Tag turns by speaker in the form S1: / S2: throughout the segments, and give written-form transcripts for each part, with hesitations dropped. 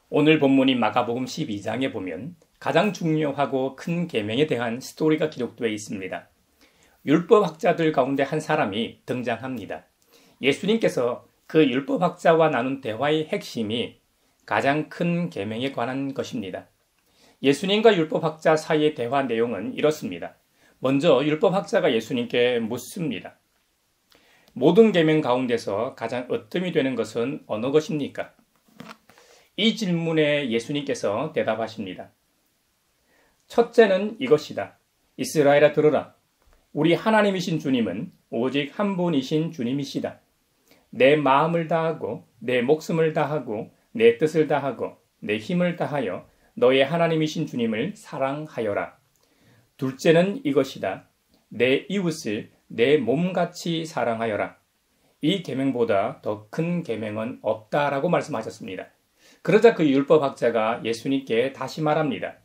S1: 오늘 본문인 마가복음 12장에 보면 가장 중요하고 큰 계명에 대한 스토리가 기록되어 있습니다. 율법학자들 가운데 한 사람이 등장합니다. 예수님께서 그 율법학자와 나눈 대화의 핵심이 가장 큰 계명에 관한 것입니다. 예수님과 율법학자 사이의 대화 내용은 이렇습니다. 먼저 율법학자가 예수님께 묻습니다. 모든 계명 가운데서 가장 으뜸이 되는 것은 어느 것입니까? 이 질문에 예수님께서 대답하십니다. 첫째는 이것이다. 이스라엘아 들으라. 우리 하나님이신 주님은 오직 한 분이신 주님이시다. 내 마음을 다하고 내 목숨을 다하고 내 뜻을 다하고 내 힘을 다하여 너의 하나님이신 주님을 사랑하여라. 둘째는 이것이다. 내 이웃을 내 몸같이 사랑하여라. 이 계명보다 더 큰 계명은 없다라고 말씀하셨습니다. 그러자 그 율법학자가 예수님께 다시 말합니다.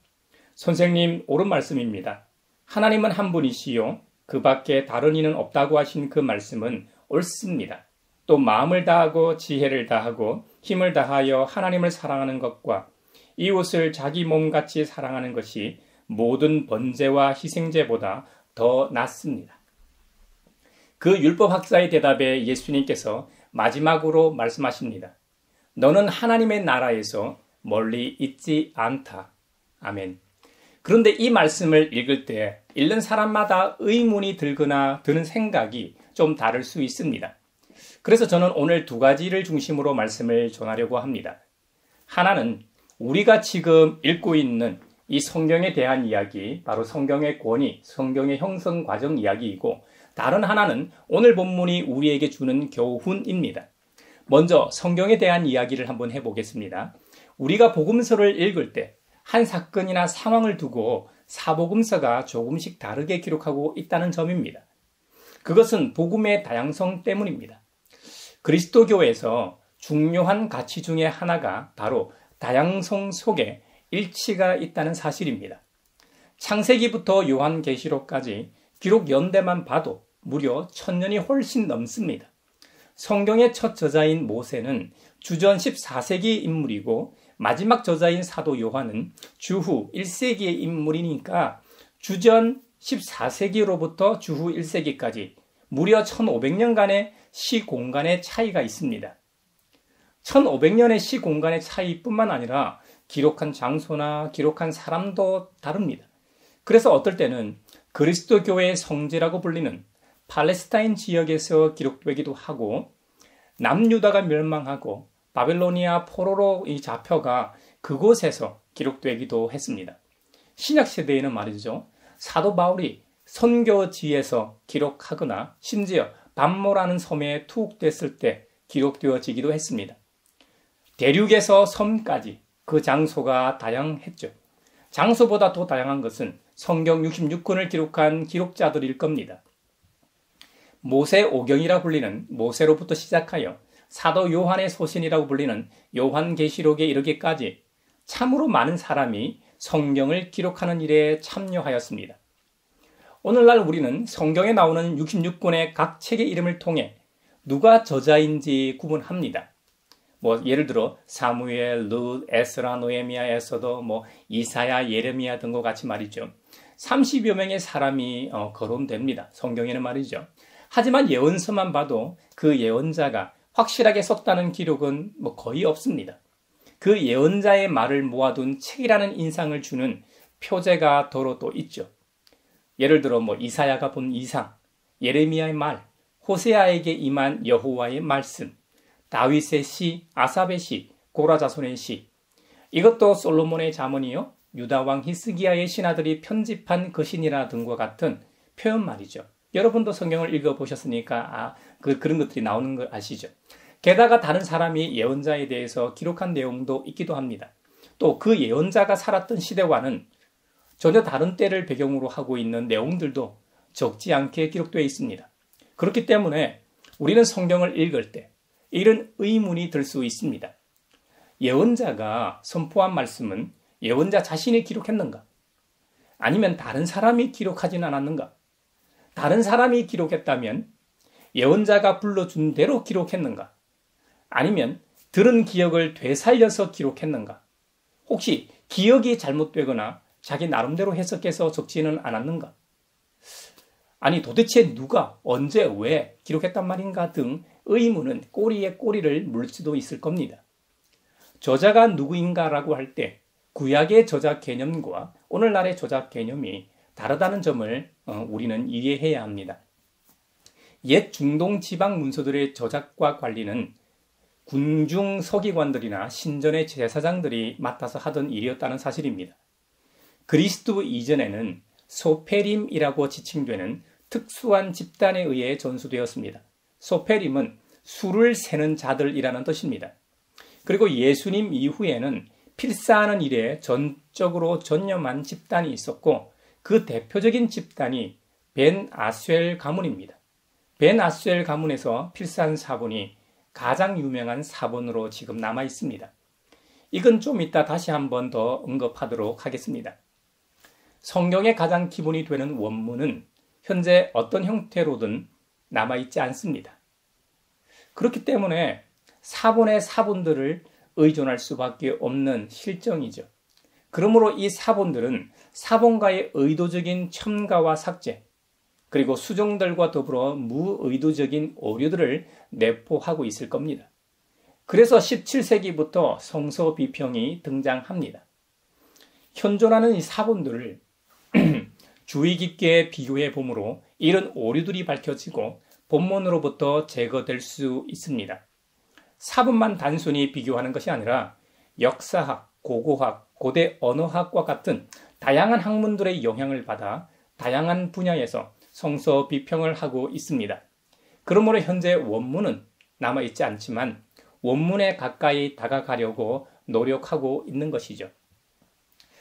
S1: 선생님, 옳은 말씀입니다. 하나님은 한 분이시요 그 밖에 다른 이는 없다고 하신 그 말씀은 옳습니다. 또 마음을 다하고 지혜를 다하고 힘을 다하여 하나님을 사랑하는 것과 이웃을 자기 몸같이 사랑하는 것이 모든 번제와 희생제보다 더 낫습니다. 그 율법학자의 대답에 예수님께서 마지막으로 말씀하십니다. 너는 하나님의 나라에서 멀리 있지 않다. 아멘. 그런데 이 말씀을 읽을 때 읽는 사람마다 의문이 들거나 드는 생각이 좀 다를 수 있습니다. 그래서 저는 오늘 두 가지를 중심으로 말씀을 전하려고 합니다. 하나는 우리가 지금 읽고 있는 이 성경에 대한 이야기, 바로 성경의 권위, 성경의 형성 과정 이야기이고, 다른 하나는 오늘 본문이 우리에게 주는 교훈입니다. 먼저 성경에 대한 이야기를 한번 해보겠습니다. 우리가 복음서를 읽을 때 한 사건이나 상황을 두고 사복음서가 조금씩 다르게 기록하고 있다는 점입니다. 그것은 복음의 다양성 때문입니다. 그리스도교에서 중요한 가치 중에 하나가 바로 다양성 속에 일치가 있다는 사실입니다. 창세기부터 요한계시록까지 기록 연대만 봐도 무려 1000년이 훨씬 넘습니다. 성경의 첫 저자인 모세는 주전 14세기의 인물이고 마지막 저자인 사도 요한은 주후 1세기의 인물이니까 주전 14세기로부터 주후 1세기까지 무려 1500년간의 시공간의 차이가 있습니다. 1500년의 시공간의 차이뿐만 아니라 기록한 장소나 기록한 사람도 다릅니다. 그래서 어떨 때는 그리스도교의 성지라고 불리는 팔레스타인 지역에서 기록되기도 하고 남유다가 멸망하고 바벨로니아 포로로 잡혀가 그곳에서 기록되기도 했습니다. 신약시대에는 말이죠. 사도 바울이 선교지에서 기록하거나 심지어 밤모라는 섬에 투옥됐을 때 기록되어지기도 했습니다. 대륙에서 섬까지 그 장소가 다양했죠. 장소보다 더 다양한 것은 성경 66권을 기록한 기록자들일 겁니다. 모세 오경이라 불리는 모세로부터 시작하여 사도 요한의 소신이라고 불리는 요한계시록에 이르기까지 참으로 많은 사람이 성경을 기록하는 일에 참여하였습니다. 오늘날 우리는 성경에 나오는 66권의 각 책의 이름을 통해 누가 저자인지 구분합니다. 예를 들어 사무엘, 룻, 에스라, 느헤미야에서도 이사야, 예레미야 등과 같이 말이죠. 30여 명의 사람이 거론됩니다. 성경에는 말이죠. 하지만 예언서만 봐도 그 예언자가 확실하게 썼다는 기록은 거의 없습니다. 그 예언자의 말을 모아둔 책이라는 인상을 주는 표제가 더러 또 있죠. 예를 들어 이사야가 본 이상, 예레미야의 말, 호세아에게 임한 여호와의 말씀, 다윗의 시, 아삽의 시, 고라 자손의 시, 이것도 솔로몬의 잠언이요, 유다왕 히스기야의 신하들이 편집한 그 신이라 등과 같은 표현 말이죠. 여러분도 성경을 읽어보셨으니까 그런 것들이 나오는 걸 아시죠? 게다가 다른 사람이 예언자에 대해서 기록한 내용도 있기도 합니다. 또 그 예언자가 살았던 시대와는 전혀 다른 때를 배경으로 하고 있는 내용들도 적지 않게 기록되어 있습니다. 그렇기 때문에 우리는 성경을 읽을 때 이런 의문이 들 수 있습니다. 예언자가 선포한 말씀은 예언자 자신이 기록했는가? 아니면 다른 사람이 기록하진 않았는가? 다른 사람이 기록했다면 예언자가 불러준 대로 기록했는가? 아니면 들은 기억을 되살려서 기록했는가? 혹시 기억이 잘못되거나 자기 나름대로 해석해서 적지는 않았는가? 아니 도대체 누가 언제 왜 기록했단 말인가 등 의문은 꼬리에 꼬리를 물 수도 있을 겁니다. 저자가 누구인가라고 할 때 구약의 저자 개념과 오늘날의 저자 개념이 다르다는 점을 우리는 이해해야 합니다. 옛 중동 지방 문서들의 저작과 관리는 군중 서기관들이나 신전의 제사장들이 맡아서 하던 일이었다는 사실입니다. 그리스도 이전에는 소페림이라고 지칭되는 특수한 집단에 의해 전수되었습니다. 소페림은 수를 세는 자들이라는 뜻입니다. 그리고 예수님 이후에는 필사하는 일에 전적으로 전념한 집단이 있었고 그 대표적인 집단이 벤 아수엘 가문입니다. 벤 아수엘 가문에서 필사한 사본이 가장 유명한 사본으로 지금 남아 있습니다. 이건 좀 이따 다시 한번 더 언급하도록 하겠습니다. 성경의 가장 기본이 되는 원문은 현재 어떤 형태로든 남아있지 않습니다. 그렇기 때문에 사본의 사본들을 의존할 수밖에 없는 실정이죠. 그러므로 이 사본들은 사본가의 의도적인 첨가와 삭제, 그리고 수정들과 더불어 무의도적인 오류들을 내포하고 있을 겁니다. 그래서 17세기부터 성서 비평이 등장합니다. 현존하는 이 사본들을 주의 깊게 비교해 보므로 이런 오류들이 밝혀지고 본문으로부터 제거될 수 있습니다. 사본만 단순히 비교하는 것이 아니라 역사학, 고고학, 고대 언어학과 같은 다양한 학문들의 영향을 받아 다양한 분야에서 성서 비평을 하고 있습니다. 그러므로 현재 원문은 남아있지 않지만 원문에 가까이 다가가려고 노력하고 있는 것이죠.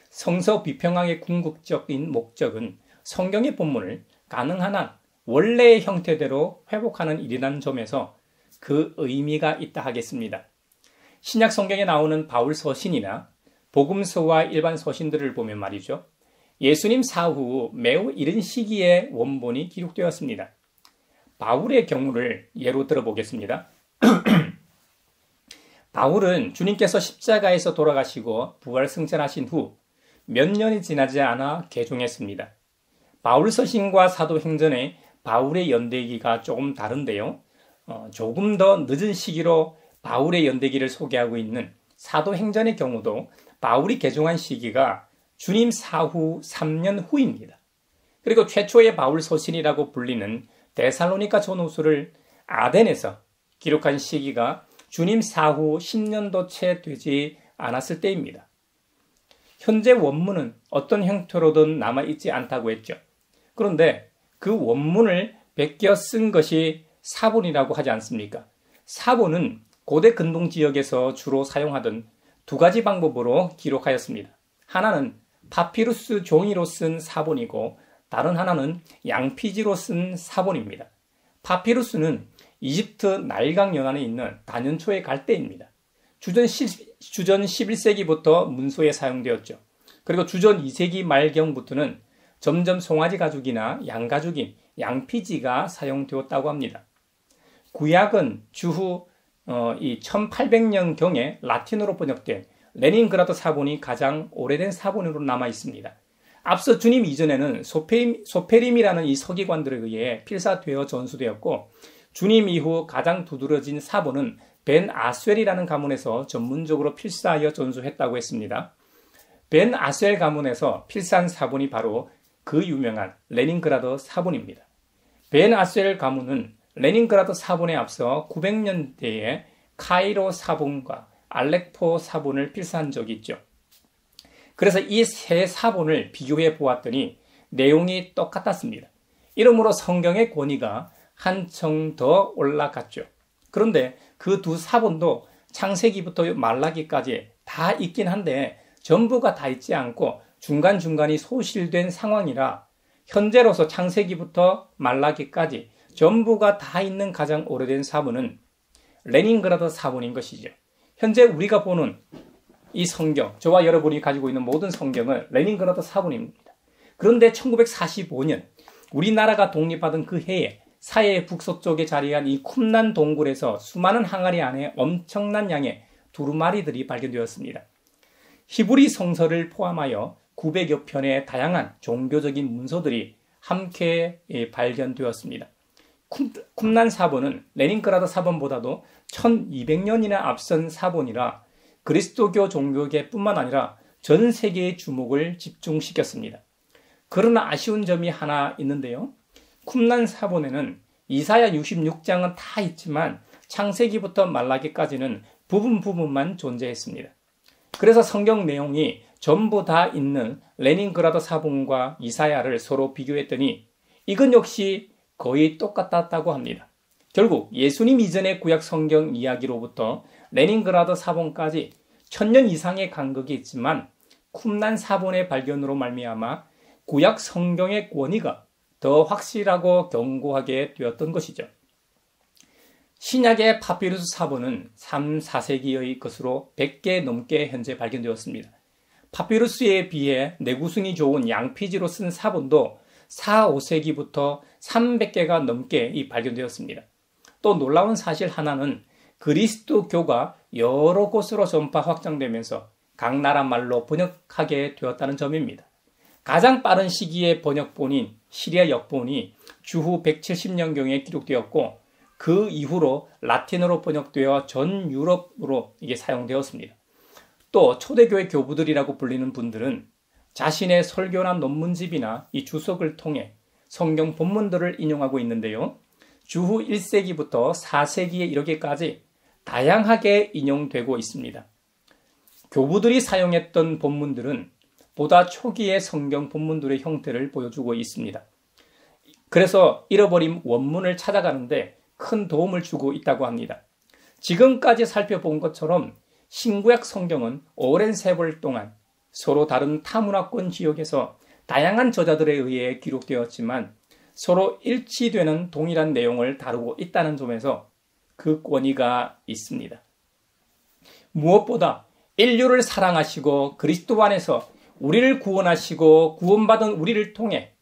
S1: 성서 비평학의 궁극적인 목적은 성경의 본문을 가능한 한 원래의 형태대로 회복하는 일이라는 점에서 그 의미가 있다 하겠습니다. 신약 성경에 나오는 바울 서신이나 복음서와 일반 서신들을 보면 말이죠. 예수님 사후 매우 이른 시기에 원본이 기록되었습니다. 바울의 경우를 예로 들어보겠습니다. 바울은 주님께서 십자가에서 돌아가시고 부활승천하신 후 몇 년이 지나지 않아 개종했습니다. 바울 서신과 사도행전의 바울의 연대기가 조금 다른데요. 조금 더 늦은 시기로 바울의 연대기를 소개하고 있는 사도행전의 경우도 바울이 개종한 시기가 주님 사후 3년 후입니다. 그리고 최초의 바울 서신이라고 불리는 데살로니가 전후서를 아덴에서 기록한 시기가 주님 사후 10년도 채 되지 않았을 때입니다. 현재 원문은 어떤 형태로든 남아있지 않다고 했죠. 그런데 그 원문을 베껴 쓴 것이 사본이라고 하지 않습니까? 사본은 고대 근동 지역에서 주로 사용하던 두 가지 방법으로 기록하였습니다. 하나는 파피루스 종이로 쓴 사본이고 다른 하나는 양피지로 쓴 사본입니다. 파피루스는 이집트 나일강 연안에 있는 단연초의 갈대입니다. 주전 11세기부터 문서에 사용되었죠. 그리고 주전 2세기 말경부터는 점점 송아지 가죽이나 양 가죽인 양피지가 사용되었다고 합니다. 구약은 주후 이 1800년경에 라틴어로 번역된 레닌그라드 사본이 가장 오래된 사본으로 남아 있습니다. 앞서 주님 이전에는 소페림이라는 이 서기관들에 의해 필사되어 전수되었고 주님 이후 가장 두드러진 사본은 벤 아수엘이라는 가문에서 전문적으로 필사하여 전수했다고 했습니다. 벤 아수엘 가문에서 필사한 사본이 바로 그 유명한 레닌그라드 사본입니다. 벤 아수엘 가문은 레닌그라드 사본에 앞서 900년대에 카이로 사본과 알렉포 사본을 필사한 적이 있죠. 그래서 이 세 사본을 비교해 보았더니 내용이 똑같았습니다. 이러므로 성경의 권위가 한층 더 올라갔죠. 그런데 그 두 사본도 창세기부터 말라기까지 다 있긴 한데 전부가 다 있지 않고 중간중간이 소실된 상황이라 현재로서 창세기부터 말라기까지 전부가 다 있는 가장 오래된 사본은 레닌그라드 사본인 것이죠. 현재 우리가 보는 이 성경, 저와 여러분이 가지고 있는 모든 성경은 레닌그라드 사본입니다. 그런데 1945년 우리나라가 독립하던 그 해에 사해의 북서쪽에 자리한 이 쿰란 동굴에서 수많은 항아리 안에 엄청난 양의 두루마리들이 발견되었습니다. 히브리 성서를 포함하여 900여 편의 다양한 종교적인 문서들이 함께 발견되었습니다. 쿰란 사본은 레닌그라드 사본보다도 1200년이나 앞선 사본이라 그리스도교 종교계뿐만 아니라 전 세계의 주목을 집중시켰습니다. 그러나 아쉬운 점이 하나 있는데요. 쿰란 사본에는 이사야 66장은 다 있지만 창세기부터 말라기까지는 부분만 존재했습니다. 그래서 성경 내용이 전부 다 있는 레닌그라드 사본과 이사야를 서로 비교했더니 이건 역시 거의 똑같았다고 합니다. 결국 예수님 이전의 구약 성경 이야기로부터 레닌그라드 사본까지 1000년 이상의 간극이 있지만 쿰란 사본의 발견으로 말미암아 구약 성경의 권위가 더 확실하고 견고하게 되었던 것이죠. 신약의 파피루스 사본은 3, 4세기의 것으로 100개 넘게 현재 발견되었습니다. 파피루스에 비해 내구성이 좋은 양피지로 쓴 사본도 4, 5세기부터 300개가 넘게 발견되었습니다. 또 놀라운 사실 하나는 그리스도교가 여러 곳으로 전파 확장되면서 각 나라 말로 번역하게 되었다는 점입니다. 가장 빠른 시기의 번역본인 시리아 역본이 주후 170년경에 기록되었고 그 이후로 라틴어로 번역되어 전 유럽으로 이게 사용되었습니다. 또 초대교회 교부들이라고 불리는 분들은 자신의 설교나 논문집이나 이 주석을 통해 성경 본문들을 인용하고 있는데요. 주후 1세기부터 4세기에 이르기까지 다양하게 인용되고 있습니다. 교부들이 사용했던 본문들은 보다 초기의 성경 본문들의 형태를 보여주고 있습니다. 그래서 잃어버린 원문을 찾아가는데 큰 도움을 주고 있다고 합니다. 지금까지 살펴본 것처럼 신구약 성경은 오랜 세월 동안 서로 다른 타문화권 지역에서 다양한 저자들에 의해 기록되었지만 서로 일치되는 동일한 내용을 다루고 있다는 점에서 그 권위가 있습니다. 무엇보다 인류를 사랑하시고 그리스도 안에서 우리를 구원하시고 구원받은 우리를 통해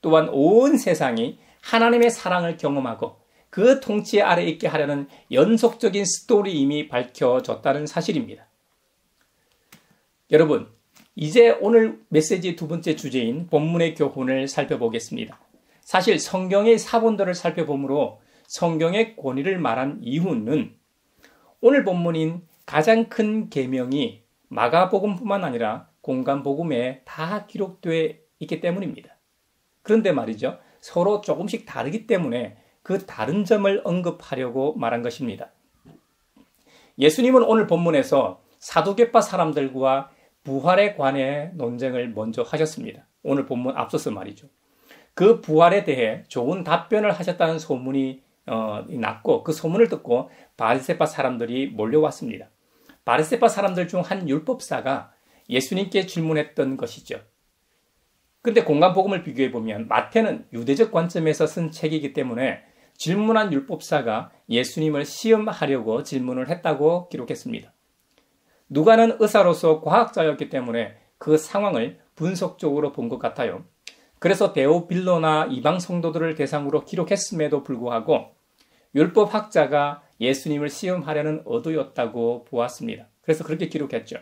S1: 또한 온 세상이 하나님의 사랑을 경험하고 그 통치 아래 있게 하려는 연속적인 스토리임이 밝혀졌다는 사실입니다. 여러분, 이제 오늘 메시지의 두 번째 주제인 본문의 교훈을 살펴보겠습니다. 사실 성경의 사본들을 살펴보므로 성경의 권위를 말한 이유는 오늘 본문인 가장 큰 계명이 마가복음뿐만 아니라 공간복음에 다 기록되어 있기 때문입니다. 그런데 말이죠. 서로 조금씩 다르기 때문에 그 다른 점을 언급하려고 말한 것입니다. 예수님은 오늘 본문에서 사두개파 사람들과 부활에 관해 논쟁을 먼저 하셨습니다. 오늘 본문 앞서서 말이죠. 그 부활에 대해 좋은 답변을 하셨다는 소문이 났고 그 소문을 듣고 바리새파 사람들이 몰려왔습니다. 바리새파 사람들 중 한 율법사가 예수님께 질문했던 것이죠. 근데 공간복음을 비교해보면 마태는 유대적 관점에서 쓴 책이기 때문에 질문한 율법사가 예수님을 시험하려고 질문을 했다고 기록했습니다. 누가는 의사로서 과학자였기 때문에 그 상황을 분석적으로 본 것 같아요. 그래서 데오빌로나 이방 성도들을 대상으로 기록했음에도 불구하고 율법학자가 예수님을 시험하려는 의도였다고 보았습니다. 그래서 그렇게 기록했죠.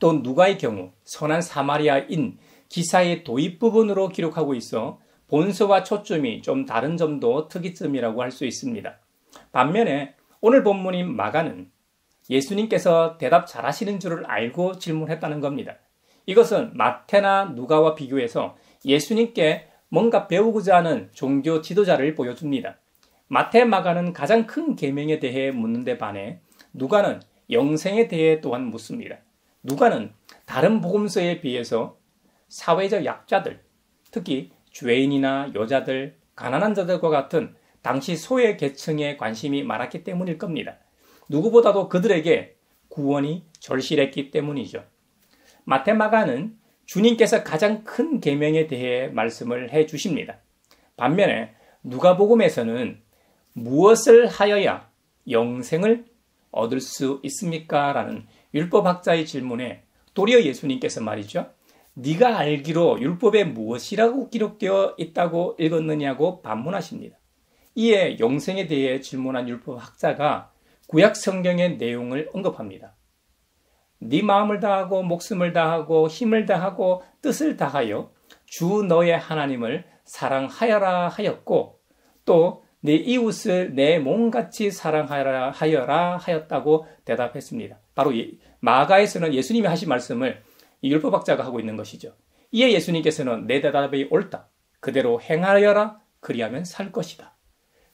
S1: 또 누가의 경우 선한 사마리아인 기사의 도입 부분으로 기록하고 있어 본서와 초점이 좀 다른 점도 특이점이라고 할 수 있습니다. 반면에 오늘 본문인 마가는 예수님께서 대답 잘하시는 줄을 알고 질문했다는 겁니다. 이것은 마태나 누가와 비교해서 예수님께 뭔가 배우고자 하는 종교 지도자를 보여줍니다. 마태, 마가는 가장 큰 계명에 대해 묻는 데 반해 누가는 영생에 대해 또한 묻습니다. 누가는 다른 복음서에 비해서 사회적 약자들, 특히 죄인이나 여자들, 가난한 자들과 같은 당시 소외 계층에 관심이 많았기 때문일 겁니다. 누구보다도 그들에게 구원이 절실했기 때문이죠. 마태, 마가는 주님께서 가장 큰 계명에 대해 말씀을 해 주십니다. 반면에 누가복음에서는 무엇을 하여야 영생을 얻을 수 있습니까? 라는 율법학자의 질문에 도리어 예수님께서 말이죠. 네가 알기로 율법에 무엇이라고 기록되어 있다고 읽었느냐고 반문하십니다. 이에 영생에 대해 질문한 율법학자가 구약 성경의 내용을 언급합니다. 네 마음을 다하고 목숨을 다하고 힘을 다하고 뜻을 다하여 주 너의 하나님을 사랑하여라 하였고 또 내 이웃을 내 몸같이 사랑하여라 하였다고 대답했습니다. 바로 마가에서는 예수님이 하신 말씀을 이 율법학자가 하고 있는 것이죠. 이에 예수님께서는 내 대답이 옳다. 그대로 행하여라. 그리하면 살 것이다.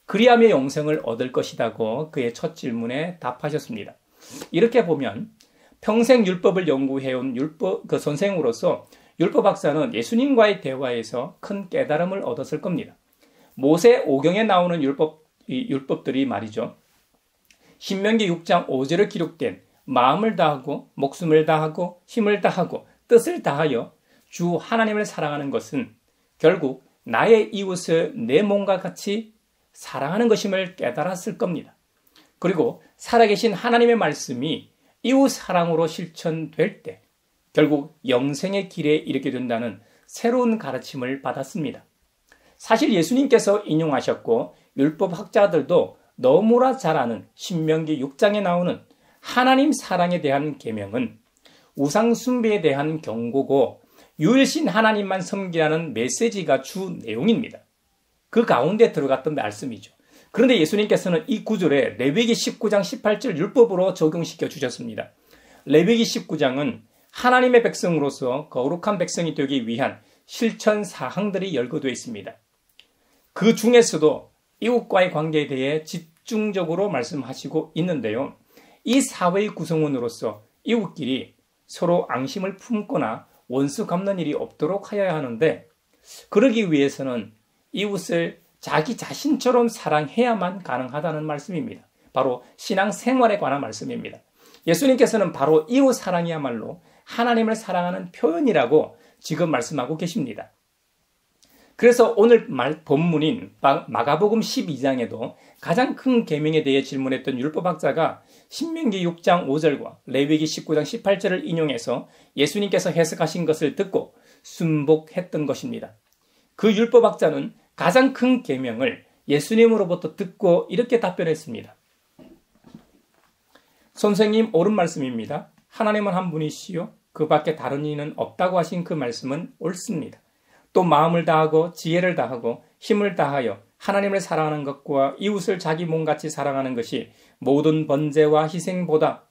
S1: 그리하며 영생을 얻을 것이다고 그의 첫 질문에 답하셨습니다. 이렇게 보면 평생 율법을 연구해온 율법 선생으로서 율법학자는 예수님과의 대화에서 큰 깨달음을 얻었을 겁니다. 모세 5경에 나오는 율법들이 말이죠. 신명기 6장 5절에 기록된 마음을 다하고 목숨을 다하고 힘을 다하고 뜻을 다하여 주 하나님을 사랑하는 것은 결국 나의 이웃을 내 몸과 같이 사랑하는 것임을 깨달았을 겁니다. 그리고 살아계신 하나님의 말씀이 이웃 사랑으로 실천될 때 결국 영생의 길에 이르게 된다는 새로운 가르침을 받았습니다. 사실 예수님께서 인용하셨고 율법학자들도 너무나 잘 아는 신명기 6장에 나오는 하나님 사랑에 대한 계명은 우상 숭배에 대한 경고고 유일신 하나님만 섬기라는 메시지가 주 내용입니다. 그 가운데 들어갔던 말씀이죠. 그런데 예수님께서는 이 구절에 레위기 19장 18절 율법으로 적용시켜 주셨습니다. 레위기 19장은 하나님의 백성으로서 거룩한 백성이 되기 위한 실천 사항들이 열거되어 있습니다. 그 중에서도 이웃과의 관계에 대해 집중적으로 말씀하시고 있는데요. 이 사회의 구성원으로서 이웃끼리 서로 앙심을 품거나 원수 갚는 일이 없도록 하여야 하는데 그러기 위해서는 이웃을 자기 자신처럼 사랑해야만 가능하다는 말씀입니다. 바로 신앙생활에 관한 말씀입니다. 예수님께서는 바로 이웃 사랑이야말로 하나님을 사랑하는 표현이라고 지금 말씀하고 계십니다. 그래서 오늘 본문인 마가복음 12장에도 가장 큰 계명에 대해 질문했던 율법학자가 신명기 6장 5절과 레위기 19장 18절을 인용해서 예수님께서 해석하신 것을 듣고 순복했던 것입니다. 그 율법학자는 가장 큰 계명을 예수님으로부터 듣고 이렇게 답변했습니다. 선생님, 옳은 말씀입니다. 하나님은 한 분이시요 그 밖에 다른 이는 없다고 하신 그 말씀은 옳습니다. 또 마음을 다하고 지혜를 다하고 힘을 다하여 하나님을 사랑하는 것과 이웃을 자기 몸같이 사랑하는 것이 모든 번제와 희생보다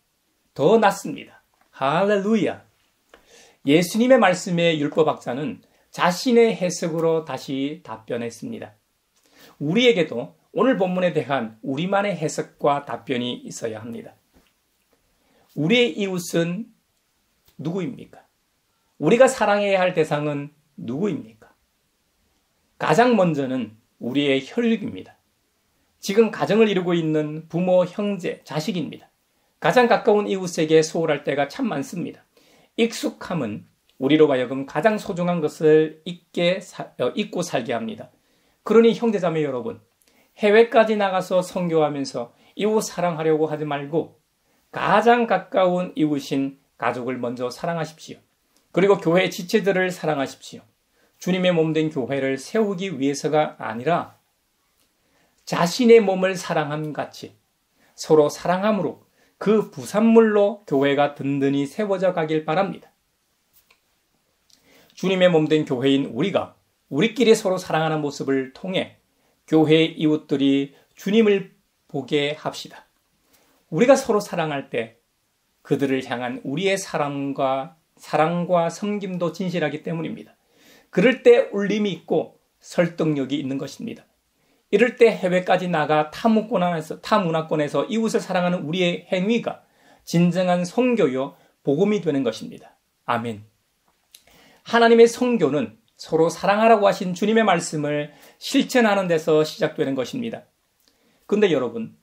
S1: 더 낫습니다. 할렐루야! 예수님의 말씀에 율법학자는 자신의 해석으로 다시 답변했습니다. 우리에게도 오늘 본문에 대한 우리만의 해석과 답변이 있어야 합니다. 우리의 이웃은 누구입니까? 우리가 사랑해야 할 대상은 누구입니까? 가장 먼저는 우리의 혈육입니다. 지금 가정을 이루고 있는 부모, 형제, 자식입니다. 가장 가까운 이웃에게 소홀할 때가 참 많습니다. 익숙함은 우리로 하여금 가장 소중한 것을 잊고 살게 합니다. 그러니 형제자매 여러분, 해외까지 나가서 선교하면서 이웃 사랑하려고 하지 말고 가장 가까운 이웃인 가족을 먼저 사랑하십시오. 그리고 교회 지체들을 사랑하십시오. 주님의 몸된 교회를 세우기 위해서가 아니라 자신의 몸을 사랑함 같이 서로 사랑함으로 그 부산물로 교회가 든든히 세워져 가길 바랍니다. 주님의 몸된 교회인 우리가 우리끼리 서로 사랑하는 모습을 통해 교회의 이웃들이 주님을 보게 합시다. 우리가 서로 사랑할 때 그들을 향한 우리의 사랑과 섬김도 진실하기 때문입니다. 그럴 때 울림이 있고 설득력이 있는 것입니다. 이럴 때 해외까지 나가 타 문화권에서 이웃을 사랑하는 우리의 행위가 진정한 선교요 복음이 되는 것입니다. 아멘. 하나님의 선교는 서로 사랑하라고 하신 주님의 말씀을 실천하는 데서 시작되는 것입니다. 근데 여러분,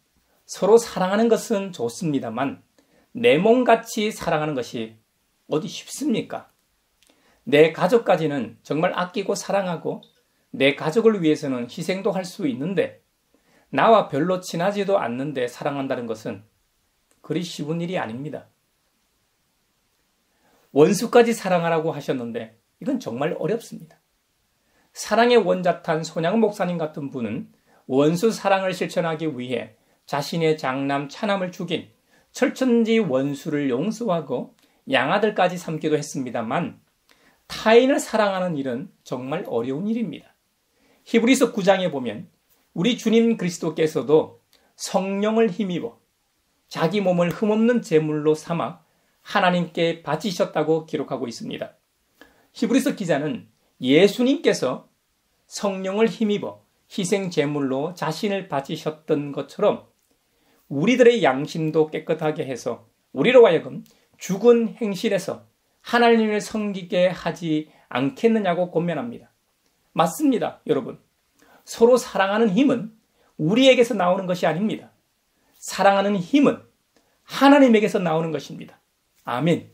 S1: 서로 사랑하는 것은 좋습니다만 내 몸같이 사랑하는 것이 어디 쉽습니까? 내 가족까지는 정말 아끼고 사랑하고 내 가족을 위해서는 희생도 할 수 있는데 나와 별로 친하지도 않는데 사랑한다는 것은 그리 쉬운 일이 아닙니다. 원수까지 사랑하라고 하셨는데 이건 정말 어렵습니다. 사랑의 원자탄 손양훈 목사님 같은 분은 원수 사랑을 실천하기 위해 자신의 장남 차남을 죽인 철천지 원수를 용서하고 양아들까지 삼기도 했습니다만 타인을 사랑하는 일은 정말 어려운 일입니다. 히브리서 9장에 보면 우리 주님 그리스도께서도 성령을 힘입어 자기 몸을 흠없는 제물로 삼아 하나님께 바치셨다고 기록하고 있습니다. 히브리서 기자는 예수님께서 성령을 힘입어 희생 제물로 자신을 바치셨던 것처럼 우리들의 양심도 깨끗하게 해서 우리로 하여금 죽은 행실에서 하나님을 섬기게 하지 않겠느냐고 권면합니다. 맞습니다, 여러분. 서로 사랑하는 힘은 우리에게서 나오는 것이 아닙니다. 사랑하는 힘은 하나님에게서 나오는 것입니다. 아멘.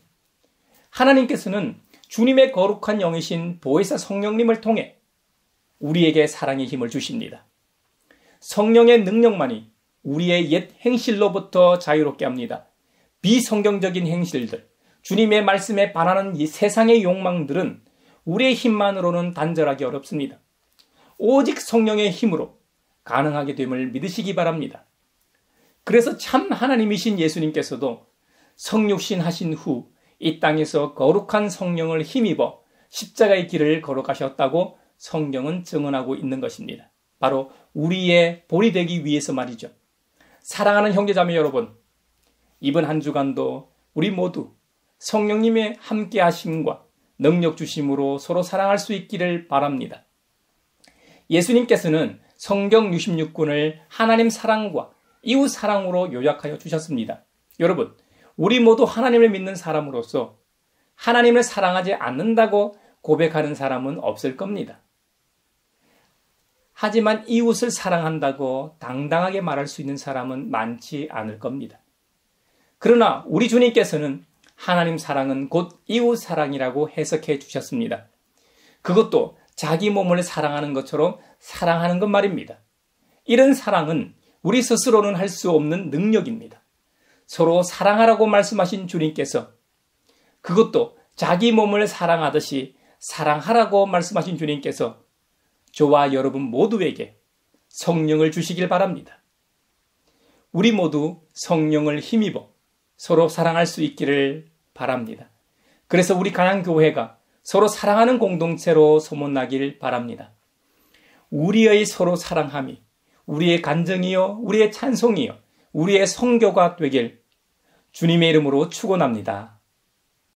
S1: 하나님께서는 주님의 거룩한 영이신 보혜사 성령님을 통해 우리에게 사랑의 힘을 주십니다. 성령의 능력만이 우리의 옛 행실로부터 자유롭게 합니다. 비성경적인 행실들, 주님의 말씀에 반하는 이 세상의 욕망들은 우리의 힘만으로는 단절하기 어렵습니다. 오직 성령의 힘으로 가능하게 됨을 믿으시기 바랍니다. 그래서 참 하나님이신 예수님께서도 성육신 하신 후 이 땅에서 거룩한 성령을 힘입어 십자가의 길을 걸어가셨다고 성경은 증언하고 있는 것입니다. 바로 우리의 본이 되기 위해서 말이죠. 사랑하는 형제자매 여러분, 이번 한 주간도 우리 모두 성령님의 함께 하심과 능력 주심으로 서로 사랑할 수 있기를 바랍니다. 예수님께서는 성경 66권을 하나님 사랑과 이웃 사랑으로 요약하여 주셨습니다. 여러분, 우리 모두 하나님을 믿는 사람으로서 하나님을 사랑하지 않는다고 고백하는 사람은 없을 겁니다. 하지만 이웃을 사랑한다고 당당하게 말할 수 있는 사람은 많지 않을 겁니다. 그러나 우리 주님께서는 하나님 사랑은 곧 이웃 사랑이라고 해석해 주셨습니다. 그것도 자기 몸을 사랑하는 것처럼 사랑하는 것 말입니다. 이런 사랑은 우리 스스로는 할 수 없는 능력입니다. 서로 사랑하라고 말씀하신 주님께서 그것도 자기 몸을 사랑하듯이 사랑하라고 말씀하신 주님께서 저와 여러분 모두에게 성령을 주시길 바랍니다. 우리 모두 성령을 힘입어 서로 사랑할 수 있기를 바랍니다. 그래서 우리 간양교회가 서로 사랑하는 공동체로 소문나길 바랍니다. 우리의 서로 사랑함이 우리의 간증이요, 우리의 찬송이요, 우리의 선교가 되길 주님의 이름으로 축원합니다.